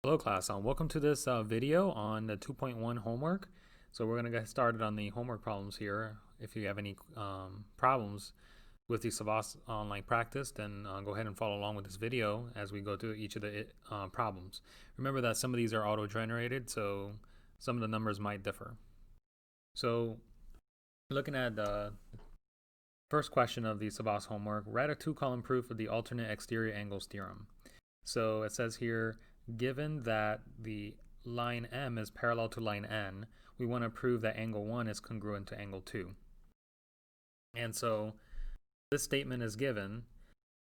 Hello class, welcome to this video on the 2.1 homework. So we're going to get started on the homework problems here. If you have any problems with the Savas online practice, then go ahead and follow along with this video as we go through each of the problems. Remember that some of these are auto-generated, so some of the numbers might differ. So looking at the first question of the Savas homework, write a two-column proof of the alternate exterior angles theorem. So it says here, given that the line M is parallel to line N, we want to prove that angle 1 is congruent to angle 2. And so this statement is given.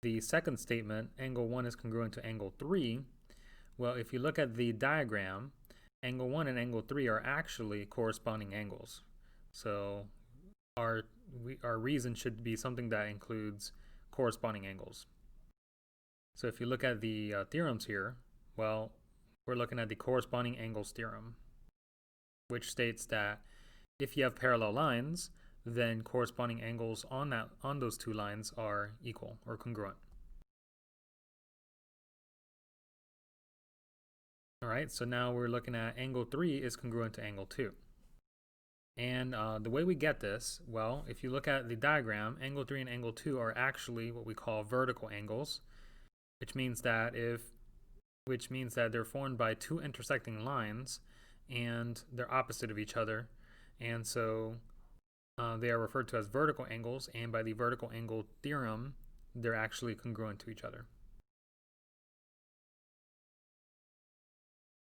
The second statement, angle 1 is congruent to angle 3. Well, if you look at the diagram, angle 1 and angle 3 are actually corresponding angles. So our reason should be something that includes corresponding angles. So if you look at the theorems here, well, we're looking at the corresponding angles theorem, which states that if you have parallel lines, then corresponding angles on those two lines are equal or congruent. All right, so now we're looking at angle 3 is congruent to angle 2. And the way we get this, well, if you look at the diagram, angle 3 and angle 2 are actually what we call vertical angles, which means that they're formed by two intersecting lines and they're opposite of each other, and so they are referred to as vertical angles, and by the vertical angle theorem they're actually congruent to each other.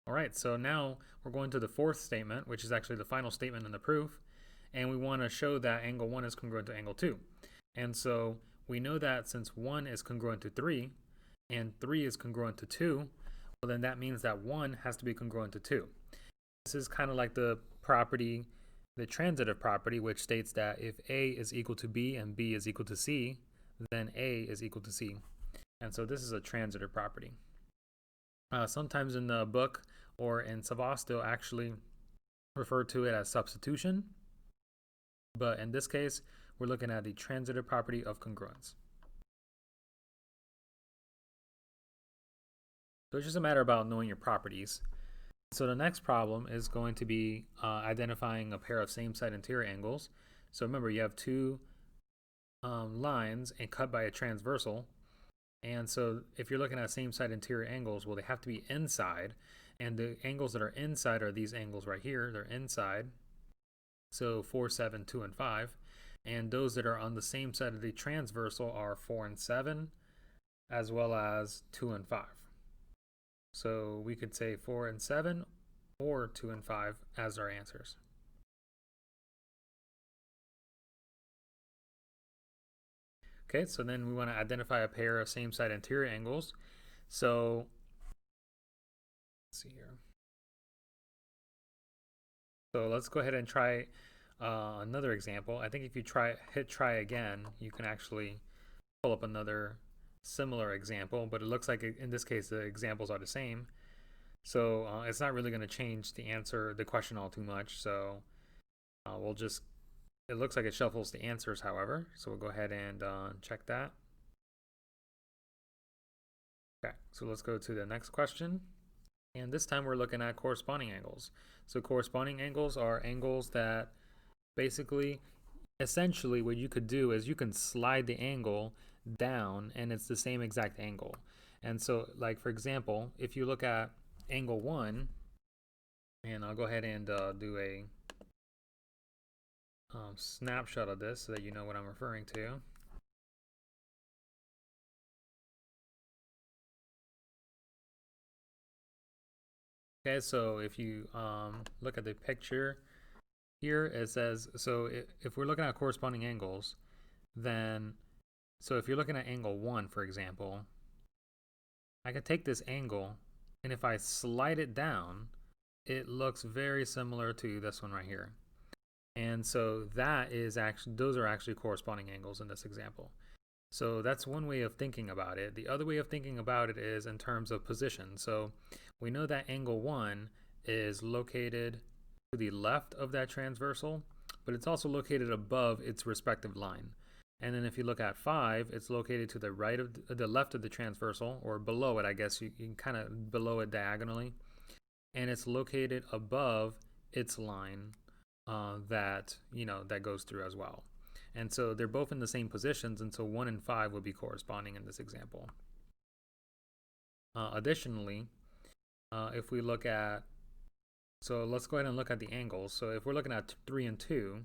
Alright, so now we're going to the fourth statement, which is actually the final statement in the proof, and we want to show that angle 1 is congruent to angle 2. And so we know that since 1 is congruent to 3 and 3 is congruent to 2, well, then that means that 1 has to be congruent to 2. This is kind of like the property, the transitive property, which states that if A is equal to B and B is equal to C, then A is equal to C. And so this is a transitive property. Sometimes in the book or in Savas, they'll actually refer to it as substitution. But in this case, we're looking at the transitive property of congruence. So it's just a matter about knowing your properties. So the next problem is going to be identifying a pair of same-side interior angles. So remember, you have two lines and cut by a transversal. And so if you're looking at same-side interior angles, well, they have to be inside. And the angles that are inside are these angles right here. They're inside. So 4, 7, 2, and 5. And those that are on the same side of the transversal are 4 and 7, as well as 2 and 5. So we could say 4 and 7 or 2 and 5 as our answers. Okay, so then we want to identify a pair of same-side interior angles. So let's see here. So let's go ahead and try another example. I think if you hit try again, you can actually pull up another similar example, but it looks like in this case the examples are the same, so it's not really going to change the question all too much. So it looks like it shuffles the answers, however, so we'll go ahead and check that. Okay, so let's go to the next question, and this time we're looking at corresponding angles. So corresponding angles are angles that essentially what you could do is you can slide the angle down and it's the same exact angle. And so, like, for example, if you look at angle 1, and I'll go ahead and do a snapshot of this so that you know what I'm referring to. Okay, so if you look at the picture here, it says, so if we're looking at corresponding angles, then, so if you're looking at angle 1, for example, I could take this angle, and if I slide it down, it looks very similar to this one right here. And so those are actually corresponding angles in this example. So that's one way of thinking about it. The other way of thinking about it is in terms of position. So we know that angle 1 is located to the left of that transversal, but it's also located above its respective line. And then if you look at 5, it's located to the right of the left of the transversal, or below it, I guess. You can kind of below it diagonally. And it's located above its line that goes through as well. And so they're both in the same positions, and so 1 and 5 would be corresponding in this example. Additionally, if we look at, so let's go ahead and look at the angles. So if we're looking at 3 and 2,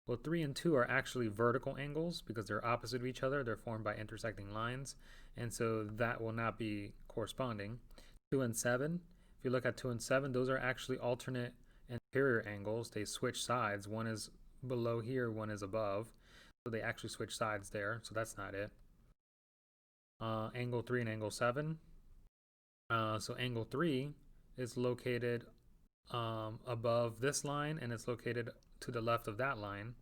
well, 3 and 2 are actually vertical angles because they're opposite of each other. They're formed by intersecting lines, and so that will not be corresponding. 2 and 7, if you look at 2 and 7, those are actually alternate interior angles. They switch sides. One is below here, one is above. So they actually switch sides there, so that's not it. Angle 3 and angle 7. So angle 3 is located above this line, and it's located to the left of that line.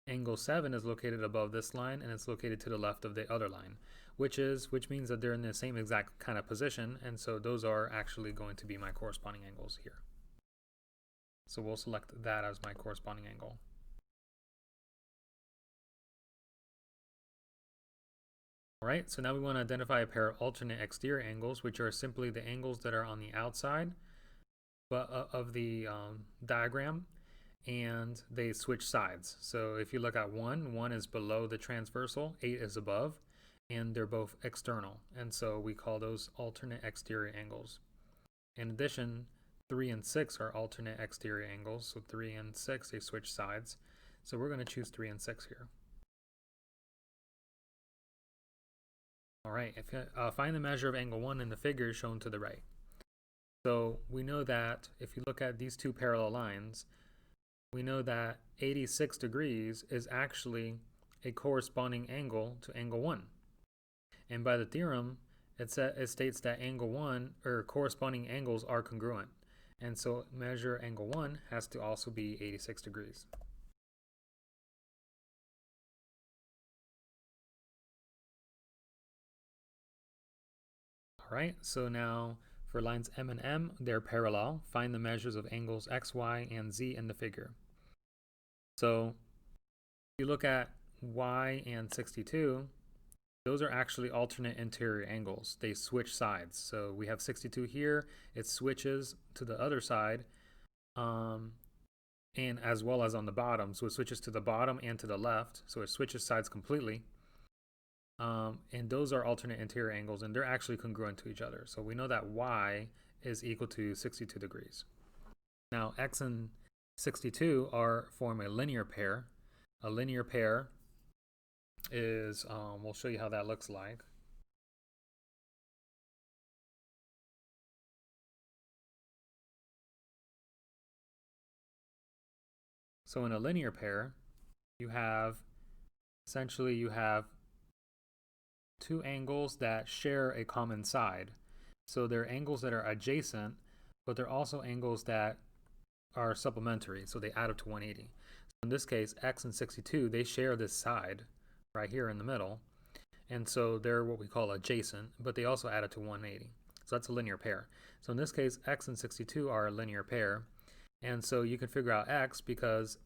Angle 7 is located above this line, and it's located to the left of the other line, which means that they're in the same exact kind of position, and so those are actually going to be my corresponding angles here. So we'll select that as my corresponding angle. All right, so now we want to identify a pair of alternate exterior angles, which are simply the angles that are on the outside of the diagram, and they switch sides. So if you look at 1 is below the transversal, 8 is above, and they're both external, and so we call those alternate exterior angles. In addition, 3 and 6 are alternate exterior angles, so 3 and 6, they switch sides. So we're going to choose 3 and 6 here. All right, find the measure of angle 1 in the figure shown to the right. So we know that if you look at these two parallel lines, we know that 86 degrees is actually a corresponding angle to angle 1. And by the theorem, it states that angle 1, or corresponding angles, are congruent. And so measure angle 1 has to also be 86 degrees. All right, so now for lines M and M, they're parallel. Find the measures of angles X, Y, and Z in the figure. So if you look at Y and 62, those are actually alternate interior angles. They switch sides. So we have 62 here, it switches to the other side, and as well as on the bottom. So it switches to the bottom and to the left. So it switches sides completely. And those are alternate interior angles, and they're actually congruent to each other. So we know that Y is equal to 62 degrees. Now X and 62 form a linear pair. A linear pair is, we'll show you how that looks like. So in a linear pair, you have two angles that share a common side. So they're angles that are adjacent, but they're also angles that are supplementary, so they add up to 180. So in this case, X and 62, they share this side right here in the middle, and so they're what we call adjacent, but they also add up to 180. So that's a linear pair. So in this case, X and 62 are a linear pair, and so you can figure out X because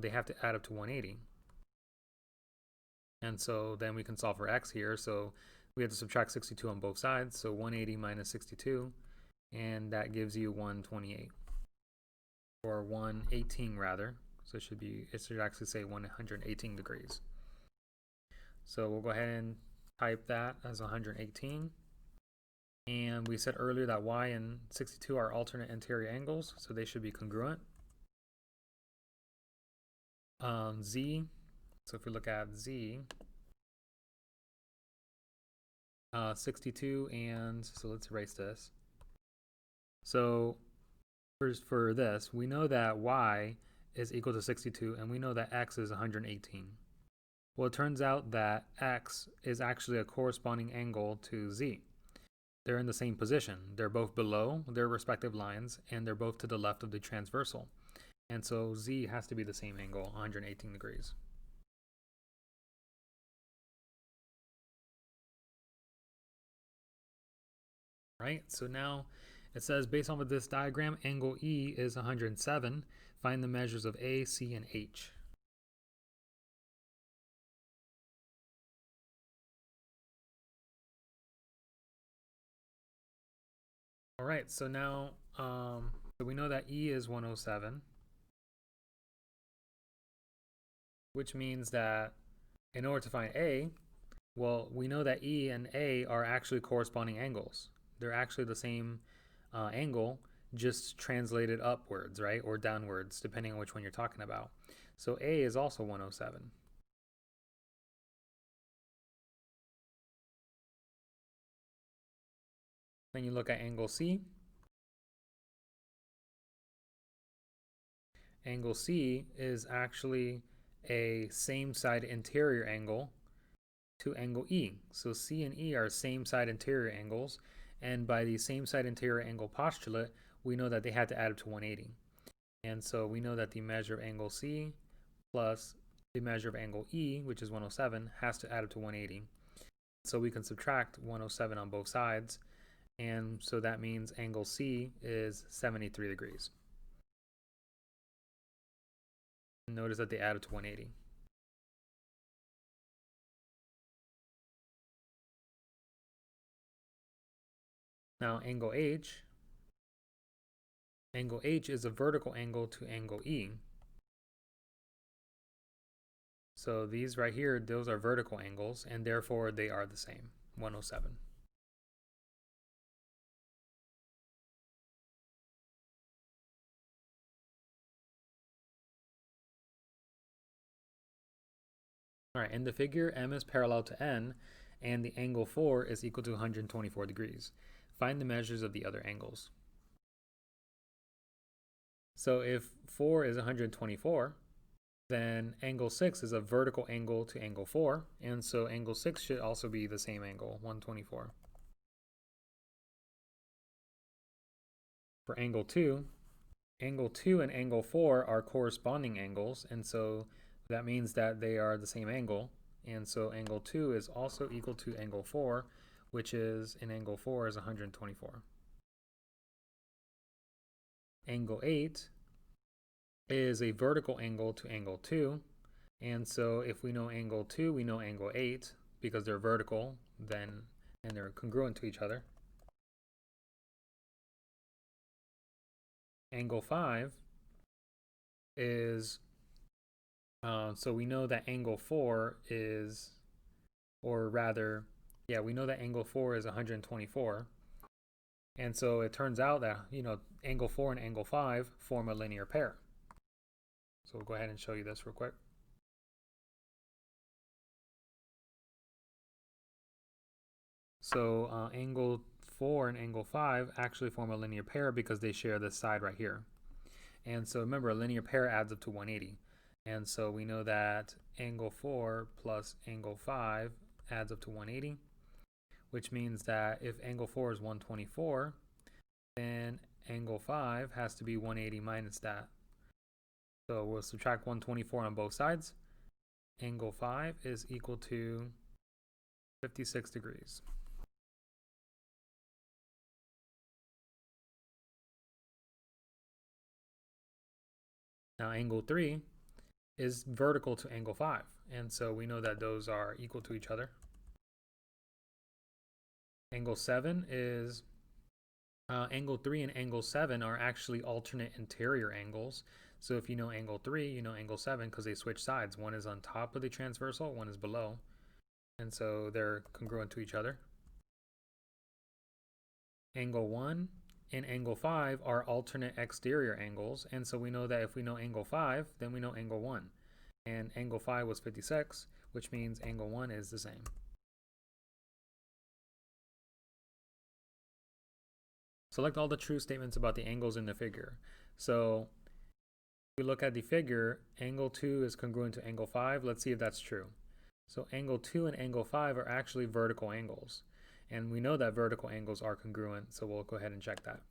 they have to add up to 180. And so then we can solve for X here. So we have to subtract 62 on both sides. So 180 minus 62, and that gives you 128, or 118 rather. So it should actually say 118 degrees. So we'll go ahead and type that as 118. And we said earlier that Y and 62 are alternate interior angles, so they should be congruent. Z, so if we look at Z, 62, and so let's erase this. So for this, we know that Y is equal to 62, and we know that X is 118. Well, it turns out that X is actually a corresponding angle to Z. They're in the same position. They're both below their respective lines, and they're both to the left of the transversal. And so Z has to be the same angle, 118 degrees. Right, so now it says based off of this diagram, angle E is 107. Find the measures of A, C, and H. All right, so now so we know that E is 107, which means that in order to find A, well, we know that E and A are actually corresponding angles. They're actually the same angle, just translated upwards, right? Or downwards, depending on which one you're talking about. So A is also 107. Then you look at angle C. Angle C is actually a same side interior angle to angle E. So C and E are same side interior angles, and by the same side interior angle postulate, we know that they had to add up to 180. And so we know that the measure of angle C plus the measure of angle E, which is 107, has to add up to 180. So we can subtract 107 on both sides, and so that means angle C is 73 degrees. Notice that they added to 180. Now angle H is a vertical angle to angle E. So these right here, those are vertical angles, and therefore they are the same, 107. All right, in the figure, M is parallel to N, and the angle 4 is equal to 124 degrees. Find the measures of the other angles. So if 4 is 124, then angle 6 is a vertical angle to angle 4, and so angle 6 should also be the same angle, 124. For angle 2 and angle 4 are corresponding angles, and so that means that they are the same angle, and so angle 2 is also equal to angle 4, which is, in angle 4 is 124. Angle 8 is a vertical angle to angle 2, and so if we know angle 2, we know angle 8, because they're vertical, then, and they're congruent to each other. Angle 5 is, so we know that angle 4 is, or rather, yeah, we know that angle 4 is 124. And so it turns out that, angle 4 and angle 5 form a linear pair. So we'll go ahead and show you this real quick. So angle 4 and angle 5 actually form a linear pair because they share this side right here. And so remember, a linear pair adds up to 180. And so we know that angle 4 plus angle 5 adds up to 180, which means that if angle 4 is 124, then angle 5 has to be 180 minus that. So we'll subtract 124 on both sides. Angle 5 is equal to 56 degrees. Now angle 3 is vertical to angle 5, and so we know that those are equal to each other. Angle 7 is, angle 3 and angle 7 are actually alternate interior angles. So if you know angle 3, you know angle 7 because they switch sides. One is on top of the transversal, one is below, and so they're congruent to each other. Angle 1 and angle 5 are alternate exterior angles, and so we know that if we know angle 5, then we know angle 1. And angle 5 was 56, which means angle 1 is the same. Select all the true statements about the angles in the figure. So if we look at the figure, angle 2 is congruent to angle 5. Let's see if that's true. So angle 2 and angle 5 are actually vertical angles. And we know that vertical angles are congruent, so we'll go ahead and check that.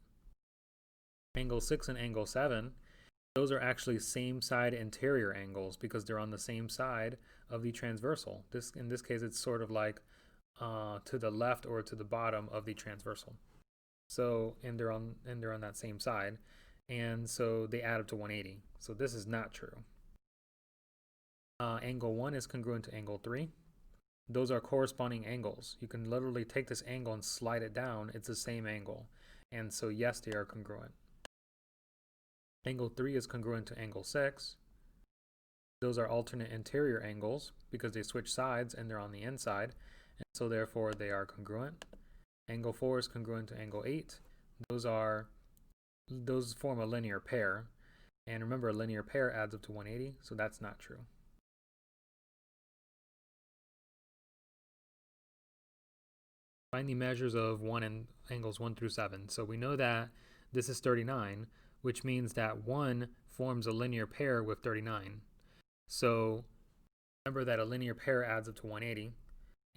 Angle 6 and angle 7, those are actually same side interior angles because they're on the same side of the transversal. In this case, it's sort of like to the left or to the bottom of the transversal. So, and they're on that same side, and so they add up to 180. So this is not true. Angle 1 is congruent to angle 3. Those are corresponding angles. You can literally take this angle and slide it down. It's the same angle. And so yes, they are congruent. Angle 3 is congruent to angle 6. Those are alternate interior angles because they switch sides and they're on the inside, and so therefore they are congruent. Angle 4 is congruent to angle 8. Those form a linear pair, and remember, a linear pair adds up to 180, so that's not true. Find the measures of 1 and angles 1 through 7. So we know that this is 39, which means that 1 forms a linear pair with 39. So remember that a linear pair adds up to 180.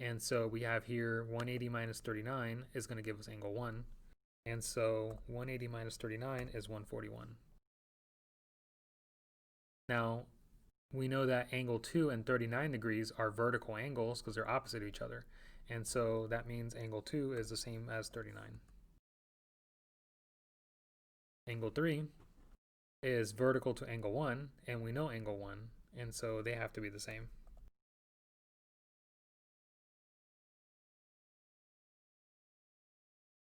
And so we have here 180 minus 39 is going to give us angle 1. And so 180 minus 39 is 141. Now, we know that angle 2 and 39 degrees are vertical angles because they're opposite of each other. And so that means angle 2 is the same as 39. Angle 3 is vertical to angle 1, and we know angle 1, and so they have to be the same.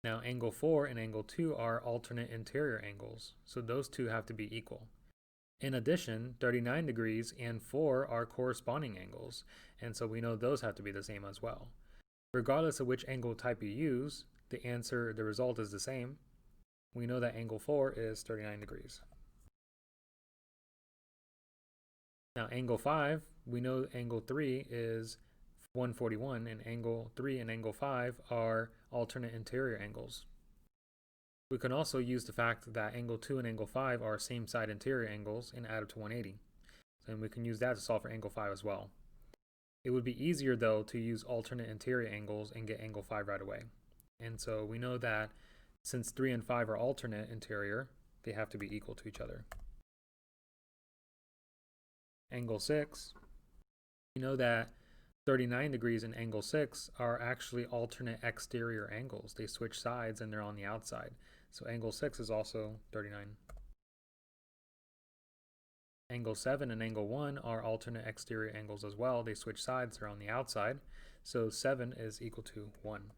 Now angle 4 and angle 2 are alternate interior angles, so those two have to be equal. In addition, 39 degrees and 4 are corresponding angles, and so we know those have to be the same as well. Regardless of which angle type you use, the result is the same. We know that angle 4 is 39 degrees. Now angle 5, we know angle 3 is 141, and angle 3 and angle 5 are alternate interior angles. We can also use the fact that angle 2 and angle 5 are same side interior angles and add up to 180. And we can use that to solve for angle 5 as well. It would be easier though to use alternate interior angles and get angle 5 right away. And so we know that since 3 and 5 are alternate interior, they have to be equal to each other. Angle 6, we know that 39 degrees and angle 6 are actually alternate exterior angles. They switch sides and they're on the outside. So angle 6 is also 39. Angle 7 and angle 1 are alternate exterior angles as well. They switch sides, they're on the outside. So 7 is equal to 1.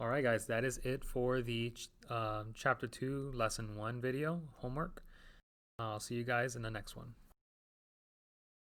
Alright guys, that is it for the Chapter 2 Lesson 1 video homework. I'll see you guys in the next one.